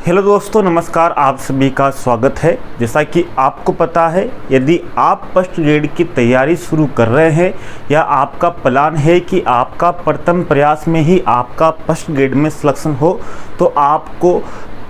Hello दोस्तों, नमस्कार। आप सभी का स्वागत है। जैसा कि आपको पता है, यदि आप फर्स्ट ग्रेड की तैयारी शुरू कर रहे हैं या आपका प्लान है कि आपका प्रथम प्रयास में ही आपका फर्स्ट ग्रेड में सिलेक्शन हो, तो आपको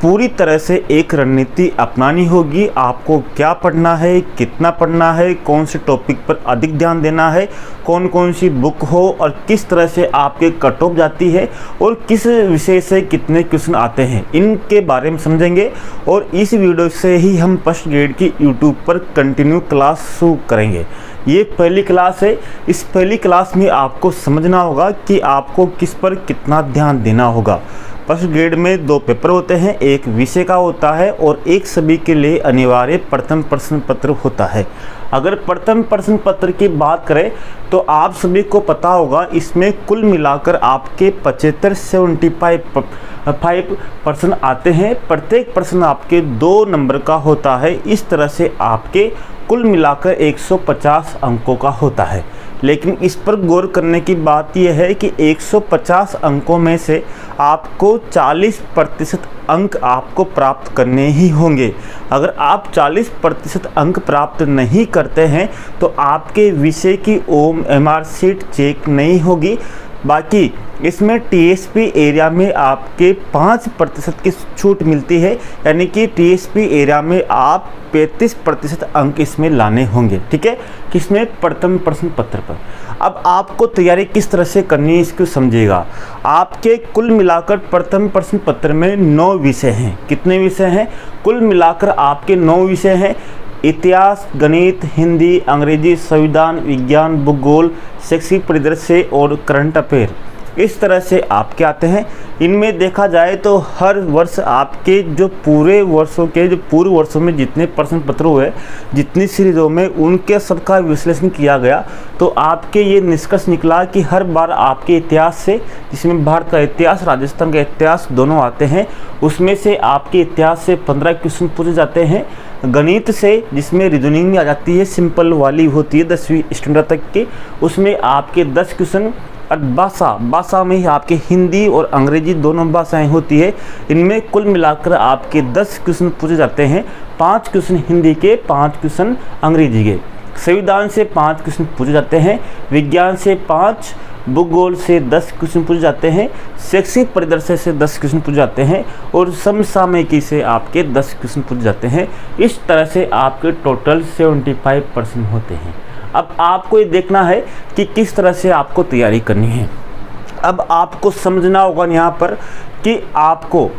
पूरी तरह से एक रणनीति अपनानी होगी। आपको क्या पढ़ना है, कितना पढ़ना है, कौन से टॉपिक पर अधिक ध्यान देना है, कौन कौन सी बुक हो और किस तरह से आपके कट ऑफ जाती है और किस विषय से कितने क्वेश्चन आते हैं, इनके बारे में समझेंगे। और इस वीडियो से ही हम फर्स्ट ग्रेड की यूट्यूब पर कंटिन्यू क्लास शुरू करेंगे। ये पहली क्लास है। इस पहली क्लास में आपको समझना होगा कि आपको किस पर कितना ध्यान देना होगा। फर्स्ट ग्रेड में 2 पेपर होते हैं, एक विषय का होता है और एक सभी के लिए अनिवार्य प्रथम प्रश्न पत्र होता है। अगर प्रथम प्रश्न पत्र की बात करें तो आप सभी को पता होगा, इसमें कुल मिलाकर आपके 75 प्रश्न आते हैं। प्रत्येक प्रश्न आपके 2 नंबर का होता है। इस तरह से आपके कुल मिलाकर 150 अंकों का होता है। लेकिन इस पर गौर करने की बात यह है कि 150 अंकों में से आपको 40% अंक आपको प्राप्त करने ही होंगे। अगर आप 40% अंक प्राप्त नहीं करते हैं तो आपके विषय की OMR शीट चेक नहीं होगी। बाकी इसमें TSP एरिया में आपके 5% की छूट मिलती है, यानी कि TSP एरिया में आप 35% अंक इसमें लाने होंगे। ठीक है, किसमें? प्रथम प्रश्न पत्र पर। अब आपको तैयारी किस तरह से करनी है, इसको समझिएगा। आपके कुल मिलाकर प्रथम प्रश्न पत्र में 9 विषय हैं। कितने विषय हैं? कुल मिलाकर आपके 9 विषय हैं। इतिहास, गणित, हिंदी, अंग्रेजी, संविधान, विज्ञान, भूगोल, शैक्षिक परिदृश्य और करंट अफेयर। इस तरह से आपके आते हैं। इनमें देखा जाए तो हर वर्ष आपके जो पूरे वर्षों के जो पूर्व वर्षों में जितने प्रश्न पत्र हुए, जितनी सीरीजों में, उनके सबका विश्लेषण किया गया तो आपके ये निष्कर्ष निकला कि हर बार आपके इतिहास से, जिसमें भारत का इतिहास, राजस्थान का इतिहास दोनों आते हैं, उसमें से आपके इतिहास से 15 क्वेश्चन पूछे जाते हैं। गणित से, जिसमें रीजनिंग में आ जाती है, सिंपल वाली होती है 10वीं स्टैंडर्ड तक की, उसमें आपके 10 क्वेश्चन। और भाषा में ही आपके हिंदी और अंग्रेजी दोनों भाषाएं होती है। इनमें कुल मिलाकर आपके 10 क्वेश्चन पूछे जाते हैं। 5 क्वेश्चन हिंदी के, 5 क्वेश्चन अंग्रेजी के। संविधान से 5 क्वेश्चन पूछे जाते हैं। विज्ञान से 5, भूगोल से 10 क्वेश्चन पूछे जाते हैं। शैक्षिक परिदृश्य से 10 क्वेश्चन पूछे जाते हैं और समसामयिकी से आपके 10 क्वेश्चन पूछे जाते हैं। इस तरह से आपके टोटल 75 प्रश्न होते हैं। अब आपको ये देखना है कि किस तरह से आपको तैयारी करनी है। अब आपको समझना होगा यहाँ पर कि आपको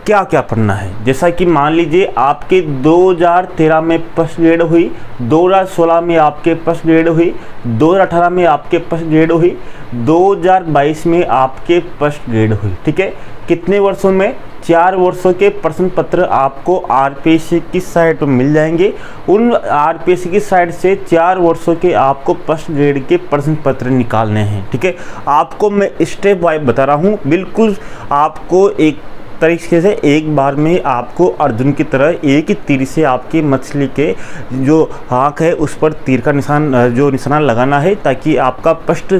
क्या क्या पढ़ना है। जैसा कि मान लीजिए आपके 2013 में फर्स्ट ग्रेड हुई, 2016 में आपके फर्स्ट ग्रेड हुई, 2018 में आपके फर्स्ट ग्रेड हुई, 2022 में आपके फर्स्ट ग्रेड हुई। ठीक है, कितने वर्षों में? 4 वर्षों के प्रश्न पत्र आपको RPSC की साइट पर मिल जाएंगे। उन RPSC की साइट से 4 वर्षों के आपको फर्स्ट ग्रेड के प्रश्न पत्र निकालने हैं। ठीक है, आपको मैं स्टेप वाइज बता रहा हूँ। बिल्कुल आपको एक तरीके से एक बार में आपको अर्जुन की तरह एक ही तीर से आपकी मछली के जो आँख है उस पर तीर का निशाना लगाना है, ताकि आपका फर्स्ट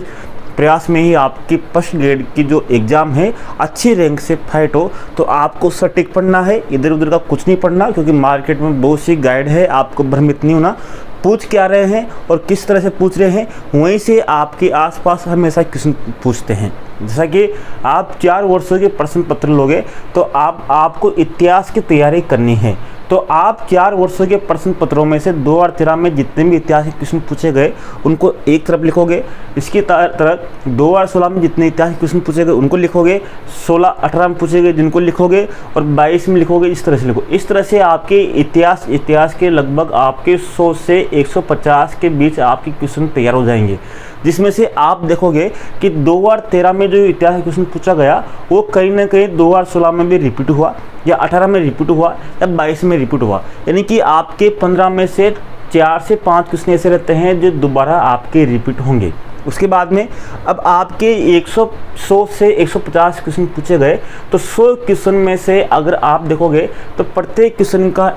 प्रयास में ही आपकी फर्स्ट ग्रेड की जो एग्ज़ाम है अच्छी रैंक से फाइट हो। तो आपको सटीक पढ़ना है, इधर उधर का कुछ नहीं पढ़ना, क्योंकि मार्केट में बहुत सी गाइड है। आपको भ्रमित नहीं होना। पूछ क्या रहे हैं और किस तरह से पूछ रहे हैं, वहीं से आपके आसपास हमेशा क्वेश्चन पूछते हैं। जैसा कि आप 4 वर्षों के प्रश्न पत्र लोगे तो आपको इतिहास की तैयारी करनी है। तो आप 4 वर्षों के प्रश्न पत्रों में से 2013 में जितने भी इतिहास के क्वेश्चन पूछे गए उनको एक तरफ लिखोगे। इसकी तरफ 2016 में जितने इतिहास के क्वेश्चन पूछे गए उनको लिखोगे, 16-18 में पूछे गए जिनको लिखोगे, और 22 में लिखोगे। इस तरह से लिखो। इस तरह से आपके इतिहास के लगभग आपके 100 से 150 के बीच आपके क्वेश्चन तैयार हो जाएंगे, जिसमें से आप देखोगे कि 2013 में जो इतिहास क्वेश्चन पूछा गया वो कहीं ना कहीं 2016 में भी रिपीट हुआ, या 18 में रिपीट हुआ, या 22 में रिपीट हुआ। यानी कि आपके 15 में से 4 से 5 क्वेश्चन ऐसे रहते हैं जो दोबारा आपके रिपीट होंगे। उसके बाद में अब आपके 100 से 150 क्वेश्चन पूछे गए, तो 100 क्वेश्चन में से अगर आप देखोगे तो प्रत्येक क्वेश्चन का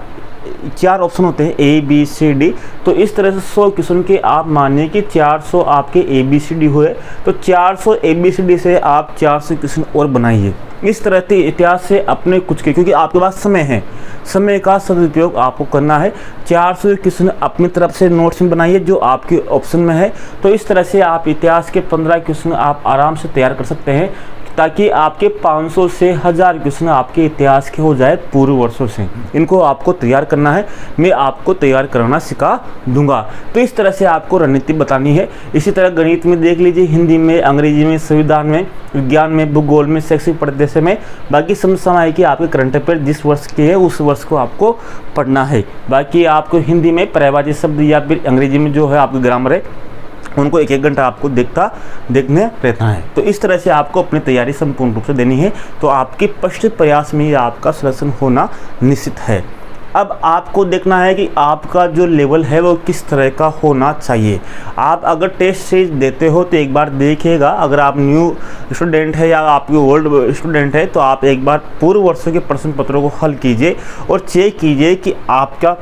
4 ऑप्शन होते हैं A B C D। तो इस तरह से 100 क्वेश्चन के आप मानिए कि 400 आपके ABCD हुए, तो 400 ABCD से आप 400 क्वेश्चन और बनाइए। इस तरह से इतिहास से अपने कुछ के, क्योंकि आपके पास समय है, समय का सदुपयोग आपको करना है। 400 क्वेश्चन अपनी तरफ से नोट्स में बनाइए जो आपके ऑप्शन में है। तो इस तरह से आप इतिहास के 15 क्वेश्चन आप आराम से तैयार कर सकते हैं, ताकि आपके 500 से 1000 क्वेश्चन आपके इतिहास के हो जाए पूर्व वर्षों से। इनको आपको तैयार करना है, मैं आपको तैयार कराना सिखा दूंगा। तो इस तरह से आपको रणनीति बतानी है। इसी तरह गणित में देख लीजिए, हिंदी में, अंग्रेजी में, संविधान में, विज्ञान में, भूगोल में, शैक्षिक परिदृश्य में, बाकी समय की आपके करंट अफेयर जिस वर्ष के है उस वर्ष को आपको पढ़ना है। बाकी आपको हिंदी में पर्यायवाची शब्द या फिर अंग्रेजी में जो है आपकी ग्रामर है, उनको 1-1 घंटा आपको देखने रहना है। तो इस तरह से आपको अपनी तैयारी संपूर्ण रूप से देनी है। तो आपके फर्स्ट प्रयास में ही आपका सिलेक्शन होना निश्चित है। अब आपको देखना है कि आपका जो लेवल है वो किस तरह का होना चाहिए। आप अगर टेस्ट सीरीज देते हो तो एक बार देखिएगा, अगर आप न्यू स्टूडेंट है या आपके ओल्ड स्टूडेंट है तो आप एक बार पूर्व वर्षों के प्रश्न पत्रों को हल कीजिए और चेक कीजिए कि आपका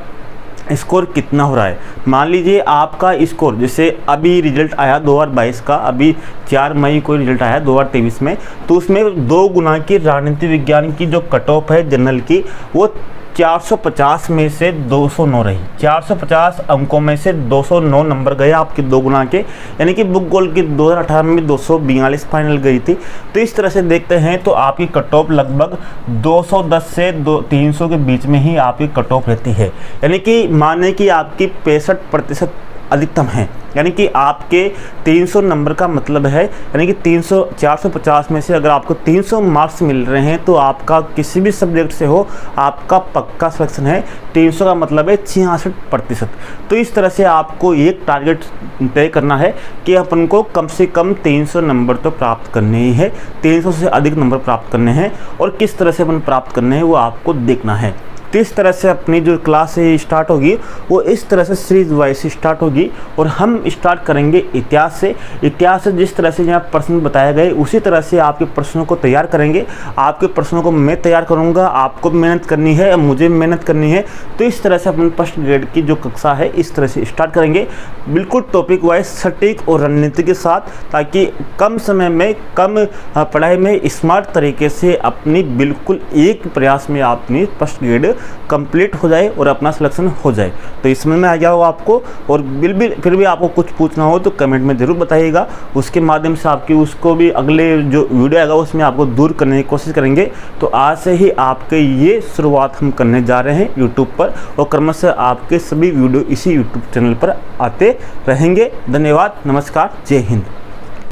स्कोर कितना हो रहा है। मान लीजिए आपका स्कोर, जैसे अभी रिजल्ट आया 2022 का, अभी 4 मई को रिजल्ट आया 2023 में, तो उसमें 2 गुना की राजनीति विज्ञान की जो कट ऑफ है जनरल की, वो 450 में से 209 रही। 450 अंकों में से 209 नंबर गए आपके 2 गुना के, यानी कि भूगोल की 2018 में 242 फाइनल गई थी। तो इस तरह से देखते हैं तो आपकी कट ऑफ लगभग 210 से 300 के बीच में ही आपकी कट ऑफ रहती है। यानी कि माने कि आपकी 65% अधिकतम है, यानी कि आपके 300 नंबर का मतलब है, यानी कि 450 में से अगर आपको 300 मार्क्स मिल रहे हैं तो आपका किसी भी सब्जेक्ट से हो आपका पक्का सिलेक्शन है। 300 का मतलब है 66%। तो इस तरह से आपको एक टारगेट तय करना है कि अपन को कम से कम 300 नंबर तो प्राप्त करने ही है, 300 से अधिक नंबर प्राप्त करने हैं, और किस तरह से अपन प्राप्त करने हैं वो आपको देखना है। तो इस तरह से अपनी जो क्लास स्टार्ट होगी वो इस तरह से सीरीज वाइज स्टार्ट होगी, और हम स्टार्ट करेंगे इतिहास से। इतिहास से जिस तरह से यहाँ प्रश्न बताए गए उसी तरह से आपके प्रश्नों को तैयार करेंगे। आपके प्रश्नों को मैं तैयार करूँगा, आपको मेहनत करनी है, मुझे मेहनत करनी है। तो इस तरह से अपन फर्स्ट ग्रेड की जो कक्षा है इस तरह से स्टार्ट करेंगे, बिल्कुल टॉपिक वाइज सटीक और रणनीति के साथ, ताकि कम समय में कम पढ़ाई में स्मार्ट तरीके से अपनी बिल्कुल एक प्रयास में अपनी फर्स्ट ग्रेड कंप्लीट हो जाए और अपना सिलेक्शन हो जाए। तो इस समझ में आ गया हो आपको, और फिर भी आपको कुछ पूछना हो तो कमेंट में ज़रूर बताइएगा। उसके माध्यम से आपकी उसको भी अगले जो वीडियो आएगा उसमें आपको दूर करने की कोशिश करेंगे। तो आज से ही आपके ये शुरुआत हम करने जा रहे हैं यूट्यूब पर, और क्रमशः आपके सभी वीडियो इसी यूट्यूब चैनल पर आते रहेंगे। धन्यवाद, नमस्कार, जय हिंद।